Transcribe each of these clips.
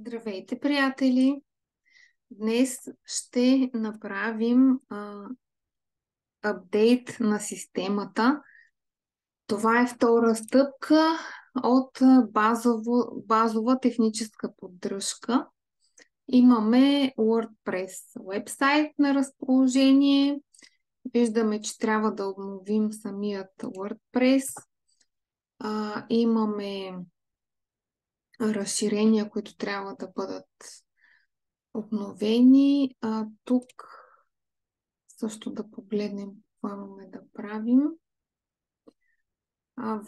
Здравейте, приятели! Днес ще направим апдейт на системата. Това е втора стъпка от базова техническа поддръжка. Имаме WordPress вебсайт на разположение. Виждаме, че трябва да обновим самият WordPress. Имаме разширения, които трябва да бъдат обновени. Тук също да погледнем какво имаме да правим.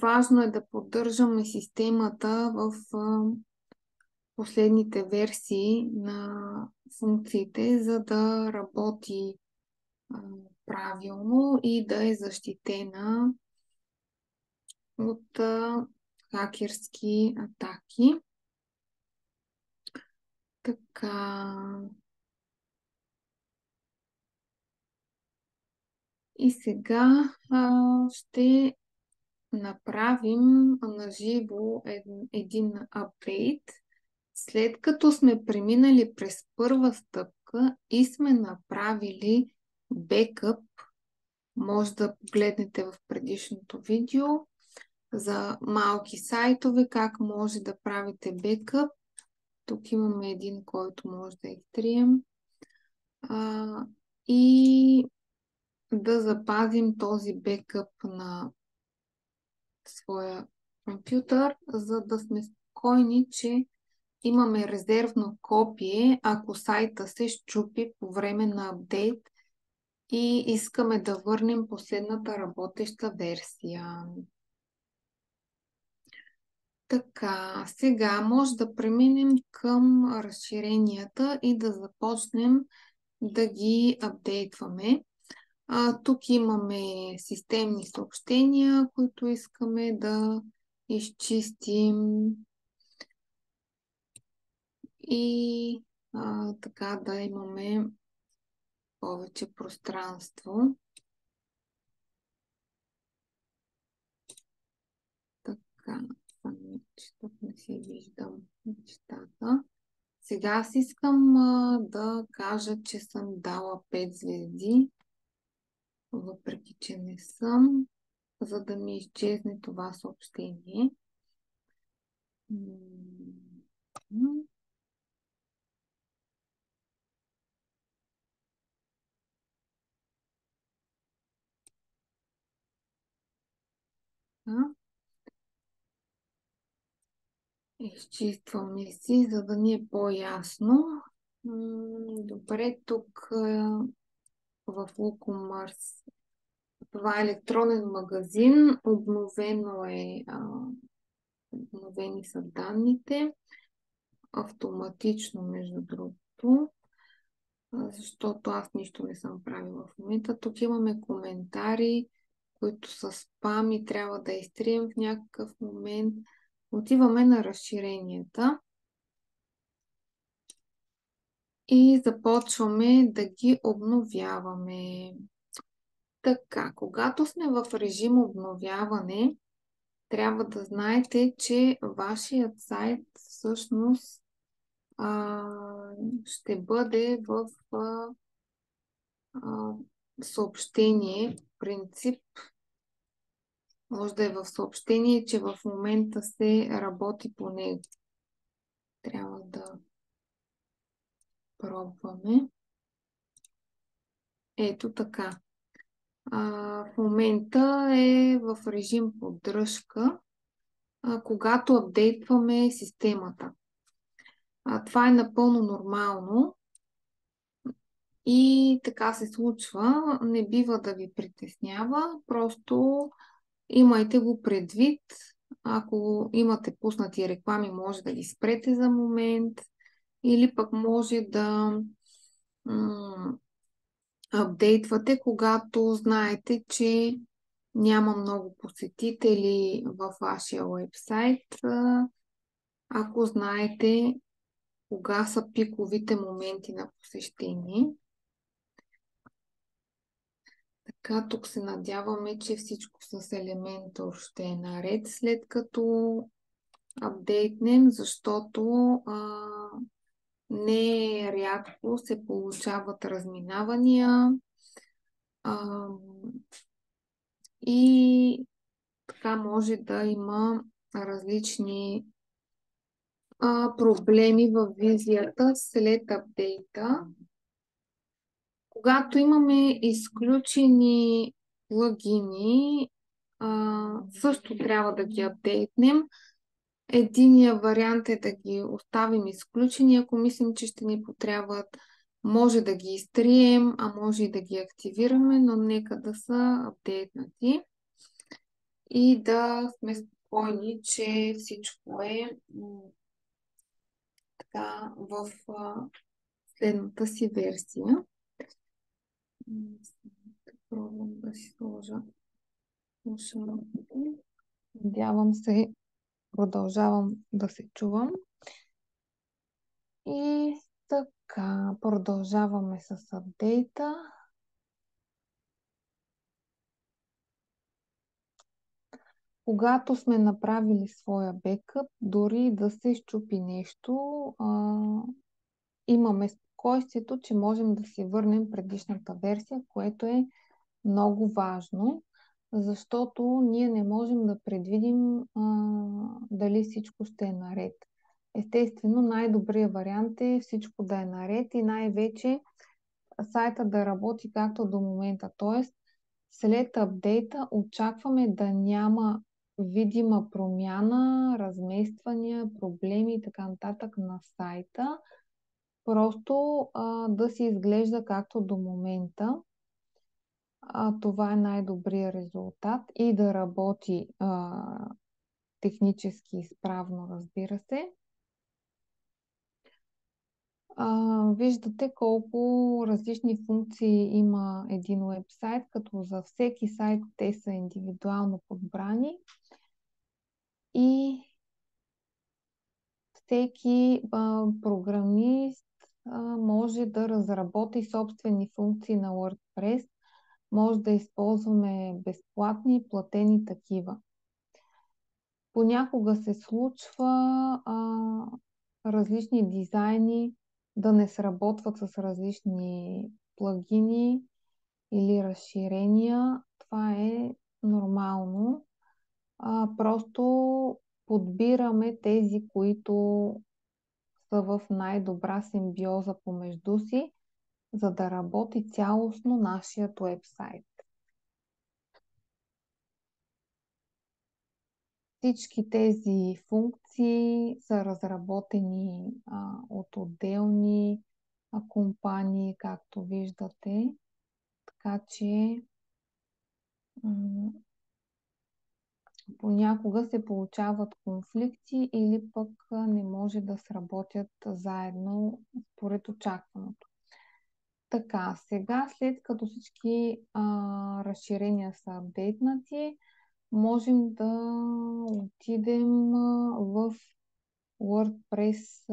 Важно е да поддържаме системата в последните версии на функциите, за да работи правилно и да е защитена от хакерски атаки. Така. И сега ще направим на живо един апдейт. След като сме преминали през първа стъпка и сме направили бекъп, може да погледнете в предишното видео за малки сайтове, как може да правите бекъп. Тук имаме един, който може да изтрием. И да запазим този бекъп на своя компютър, за да сме спокойни, че имаме резервно копие, ако сайта се счупи по време на апдейт и искаме да върнем последната работеща версия. Така, сега може да преминем към разширенията и да започнем да ги апдейтваме. Тук имаме системни съобщения, които искаме да изчистим и така да имаме повече пространство. Така, че тук не си виждам нещата. Сега аз искам да кажа, че съм дала 5 звезди, въпреки че не съм, за да ми изчезне това съобщение. Изчистваме си, за да ни е по-ясно. Добре, тук в WooCommerce това е електронен магазин. Обновени са данните. Автоматично, между другото, защото аз нищо не съм правила в момента. Тук имаме коментари, които са спам и трябва да изтрием в някакъв момент. Отиваме на разширенията и започваме да ги обновяваме. Така, когато сме в режим обновяване, трябва да знаете, че вашият сайт всъщност ще бъде в съобщение. Принцип може да е в съобщение, че в момента се работи по него. Трябва да пробваме. Ето така. В момента е в режим поддръжка, когато апдейтваме системата. Това е напълно нормално и така се случва. Не бива да ви притеснява, просто имайте го предвид. Ако имате пуснати реклами, може да ги спрете за момент или пък може да апдейтвате, когато знаете, че няма много посетители във вашия уебсайт. Ако знаете кога са пиковите моменти на посещение. Така, тук се надяваме, че всичко с Elementor ще е наред, след като апдейтнем, защото не рядко се получават разминавания а, и така може да има различни проблеми в визията след апдейта. Когато имаме изключени плагини, също трябва да ги апдейтнем. Единият вариант е да ги оставим изключени, ако мислим, че ще ни потребват. Може да ги изтрием, а може и да ги активираме, но нека да са апдейтнати и да сме спокойни, че всичко е така в следната си версия. Пробвам да си сложа слушалките. Надявам се, продължавам да се чувам. И така, продължаваме с апдейта. Когато сме направили своя бекъп, дори да се щупи нещо, имаме спокойствието, че можем да си върнем предишната версия, което е много важно, защото ние не можем да предвидим дали всичко ще е наред. Естествено, най-добрият вариант е всичко да е наред и най-вече сайта да работи както до момента. Тоест, след апдейта очакваме да няма видима промяна, размествания, проблеми и така нататък на сайта. Просто да си изглежда както до момента. Това е най-добрият резултат и да работи технически изправно, разбира се. Виждате колко различни функции има един уебсайт, като за всеки сайт те са индивидуално подбрани и всеки програмист може да разработи собствени функции на WordPress. Може да използваме безплатни и платени такива. Понякога се случва различни дизайни да не сработват с различни плагини или разширения. Това е нормално. Просто подбираме тези, които са в най-добра симбиоза помежду си, за да работи цялостно нашият уебсайт. Всички тези функции са разработени от отделни компании, както виждате. Така че понякога се получават конфликти или пък не може да сработят заедно според очакваното. Така, сега след като всички разширения са апдейтнати, можем да отидем в WordPress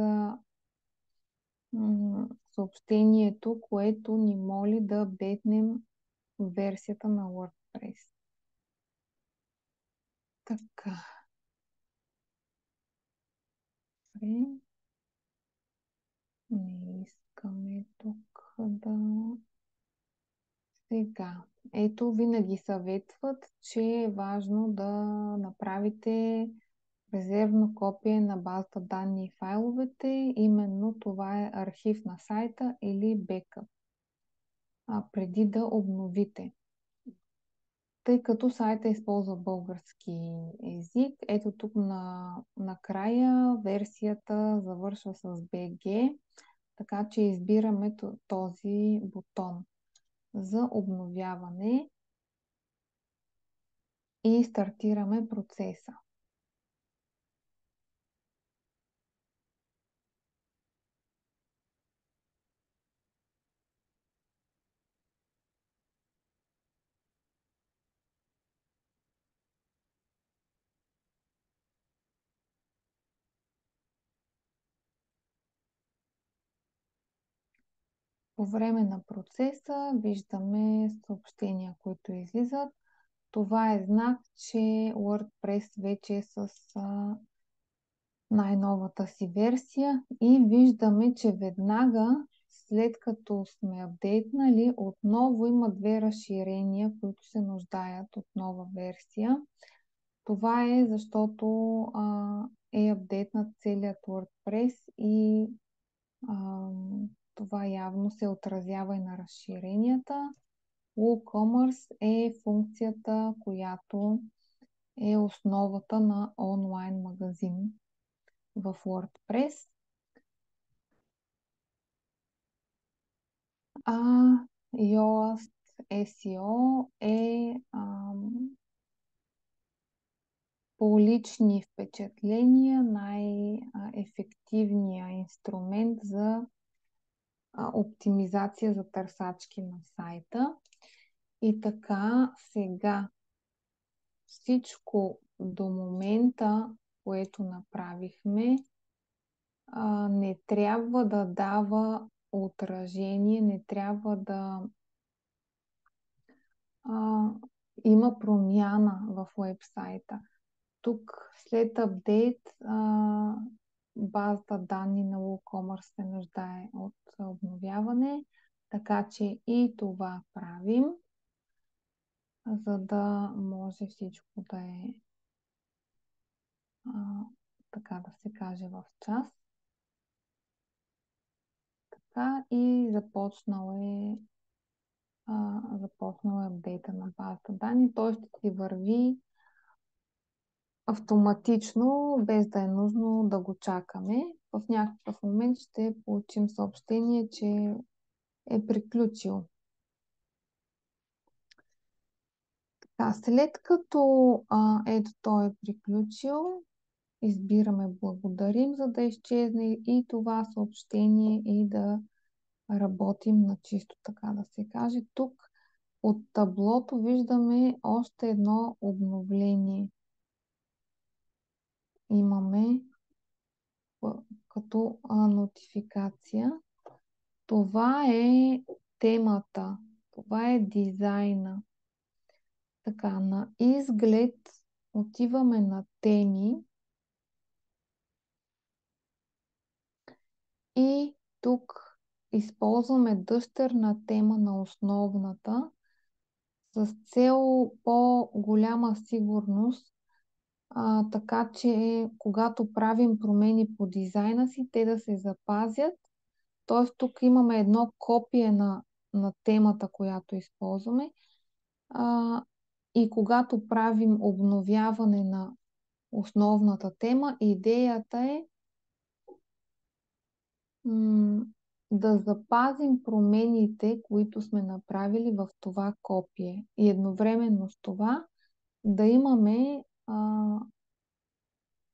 съобщението, което ни моли да апдейтнем версията на WordPress. Така. Не искаме тук да... Сега. Ето, винаги съветват, че е важно да направите резервно копие на базата данни и файловете. Именно това е архив на сайта или бекъп. Преди да обновите. Тъй като сайта използва български език, ето тук накрая версията завършва с BG, така че избираме този бутон за обновяване и стартираме процеса. По време на процеса виждаме съобщения, които излизат. Това е знак, че WordPress вече е с най-новата си версия и виждаме, че веднага след като сме апдейтнали, отново има две разширения, които се нуждаят от нова версия. Това е защото е апдейтнат целият WordPress и това явно се отразява и на разширенията. WooCommerce е функцията, която е основата на онлайн магазин в WordPress. Yoast SEO е по лични впечатления най-ефективният инструмент за оптимизация за търсачки на сайта. И така, сега всичко до момента, което направихме, не трябва да дава отражение, не трябва да има промяна в уебсайта. Тук след апдейт базата данни на WooCommerce се нуждае от обновяване, така че и това правим, за да може всичко да е така да се каже в час. Така и започнал е апдейта на базата данни. Той ще си върви автоматично, без да е нужно да го чакаме. В някакъв момент ще получим съобщение, че е приключил. Така, след като ето той е приключил, избираме благодарим, за да изчезне и това съобщение и да работим на чисто, така да се каже. Тук от таблото виждаме още едно обновление. Имаме като нотификация. Това е темата. Това е дизайна. Така, на изглед отиваме на теми и тук използваме дъщерна тема на основната с цел по-голяма сигурност, така че когато правим промени по дизайна си, те да се запазят. Т.е. тук имаме едно копие на темата, която използваме. И когато правим обновяване на основната тема, идеята е да запазим промените, които сме направили в това копие. И едновременно с това да имаме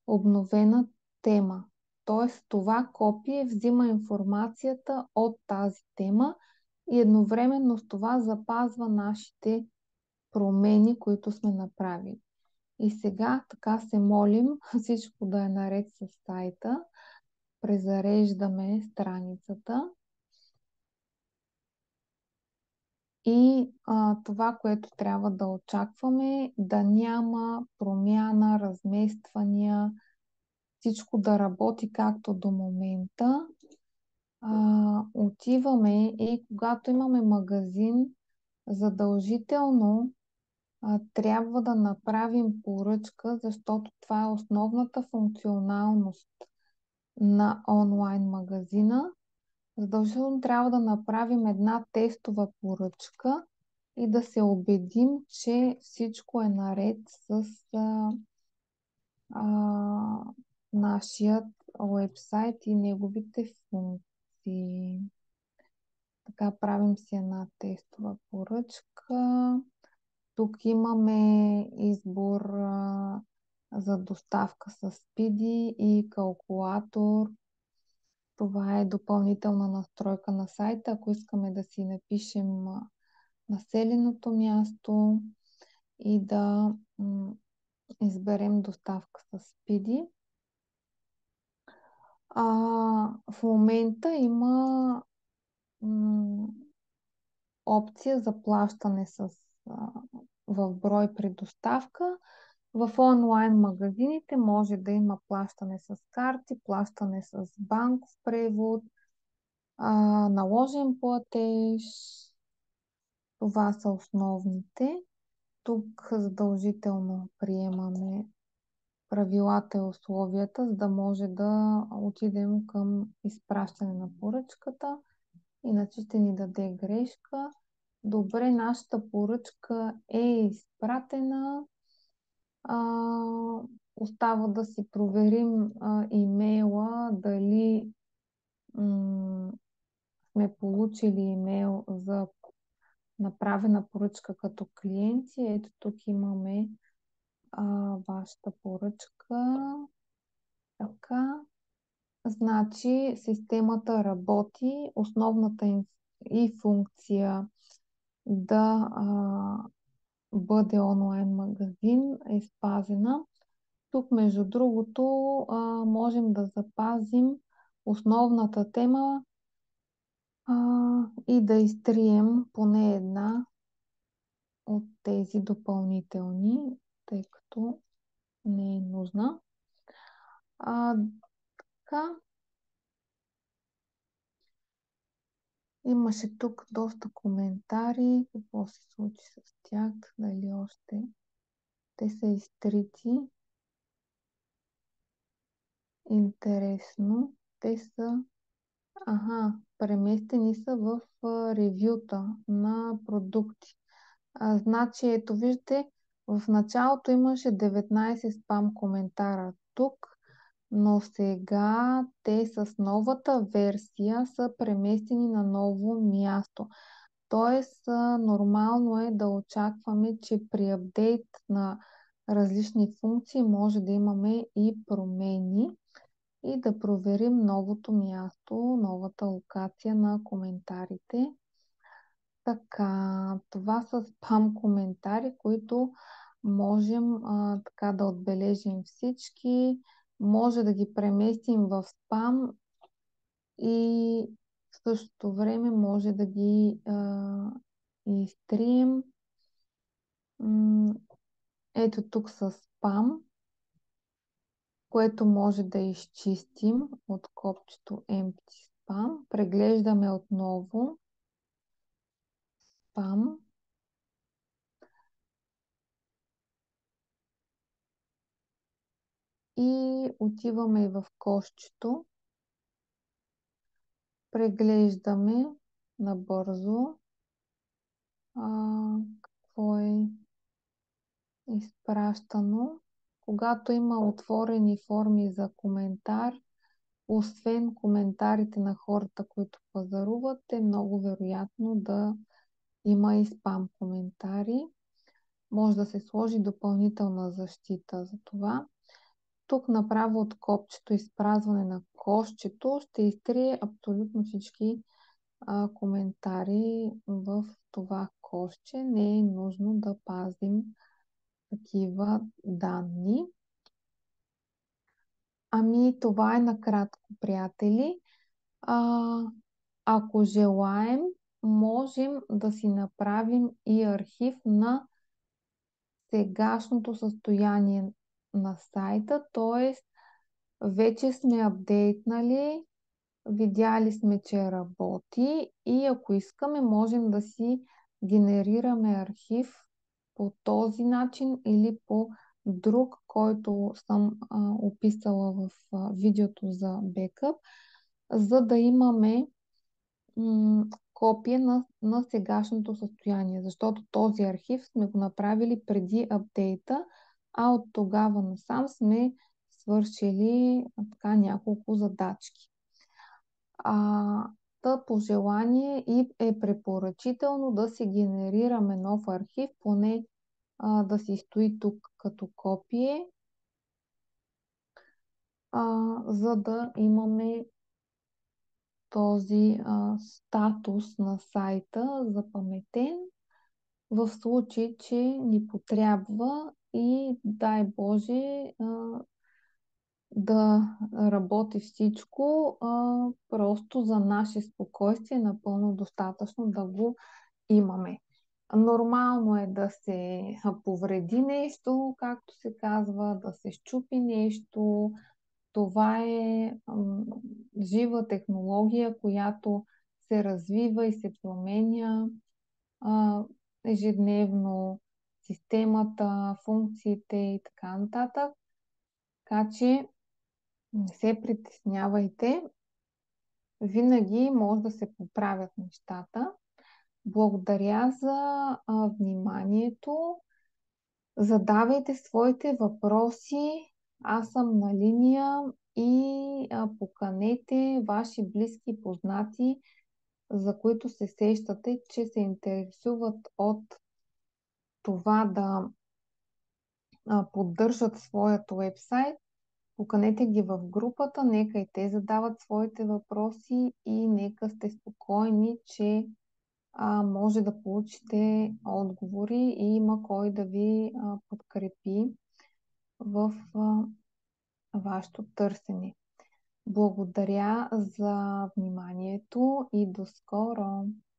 обновена тема. Т.е. това копие взима информацията от тази тема и едновременно с това запазва нашите промени, които сме направили. И сега така се молим всичко да е наред с сайта. Презареждаме страницата. И това, което трябва да очакваме, да няма промяна, размествания, всичко да работи както до момента. Отиваме и когато имаме магазин, задължително трябва да направим поръчка, защото това е основната функционалност на онлайн магазина. Задължително трябва да направим една тестова поръчка и да се убедим, че всичко е наред с нашият уебсайт и неговите функции. Така правим си една тестова поръчка. Тук имаме избор за доставка с Speedy и калкулатор. Това е допълнителна настройка на сайта. Ако искаме да си напишем населеното място и да изберем доставка с Speedy. В момента има опция за плащане в брой при доставка В онлайн магазините може да има плащане с карти, плащане с банков превод, наложен платеж. Това са основните. Тук задължително приемаме правилата и условията, за да може да отидем към изпращане на поръчката. Иначе ще ни даде грешка. Добре, нашата поръчка е изпратена. Остава да си проверим имейла, дали сме получили имейл за направена поръчка като клиенти. Ето тук имаме вашата поръчка. Така. Значи системата работи. Основната им и функция да бъде онлайн магазин е спазена. Тук, между другото, можем да запазим основната тема и да изтрием поне една от тези допълнителни, тъй като не е нужна. Така. Имаше тук доста коментари. Какво се случи с тях? Дали още те са изтрити? Интересно. Те са преместени са в ревюта на продукти. Значи, ето виждате, в началото имаше 19 спам коментара тук, но сега те с новата версия са преместени на ново място. Тоест, нормално е да очакваме, че при апдейт на различни функции може да имаме и промени и да проверим новото място, новата локация на коментарите. Така, това са спам коментари, които можем така да отбележим всички. Може да ги преместим в спам и в същото време може да ги изтрием. Ето тук са спам, което може да изчистим от копчето Empty Spam. Преглеждаме отново спам. И отиваме в кошчето. Преглеждаме набързо какво е изпращано. Когато има отворени форми за коментар, освен коментарите на хората, които пазаруват, е много вероятно да има и спам коментари. Може да се сложи допълнителна защита за това. Тук направо от копчето изпразване на кошчето ще изтрие абсолютно всички коментари в това кошче. Не е нужно да пазим такива данни. Ами това е накратко, приятели. Ако желаем, можем да си направим и архив на сегашното състояние на сайта, т.е. вече сме апдейтнали, видяли сме, че работи и ако искаме, можем да си генерираме архив по този начин или по друг, който съм описала в видеото за бекъп, за да имаме копие на сегашното състояние, защото този архив сме го направили преди апдейта, а от тогава насам сме свършили така няколко задачки. По желание и е препоръчително да си генерираме нов архив, поне да си стои тук като копие, за да имаме този статус на сайта запаметен в случай, че ни потрябва и дай Боже да работи всичко, просто за наше спокойствие е напълно достатъчно да го имаме. Нормално е да се повреди нещо, както се казва, да се счупи нещо. Това е жива технология, която се развива и се променя ежедневно, системата, функциите и така нататък. Така че не се притеснявайте, винаги може да се поправят нещата. Благодаря за вниманието. Задавайте своите въпроси. Аз съм на линия и поканете ваши близки и познати, за които се сещате, че се интересуват от това да поддържат своят уебсайт. Поканете ги в групата, нека и те задават своите въпроси и нека сте спокойни, че може да получите отговори и има кой да ви подкрепи в вашето търсене. Благодаря за вниманието и до скоро!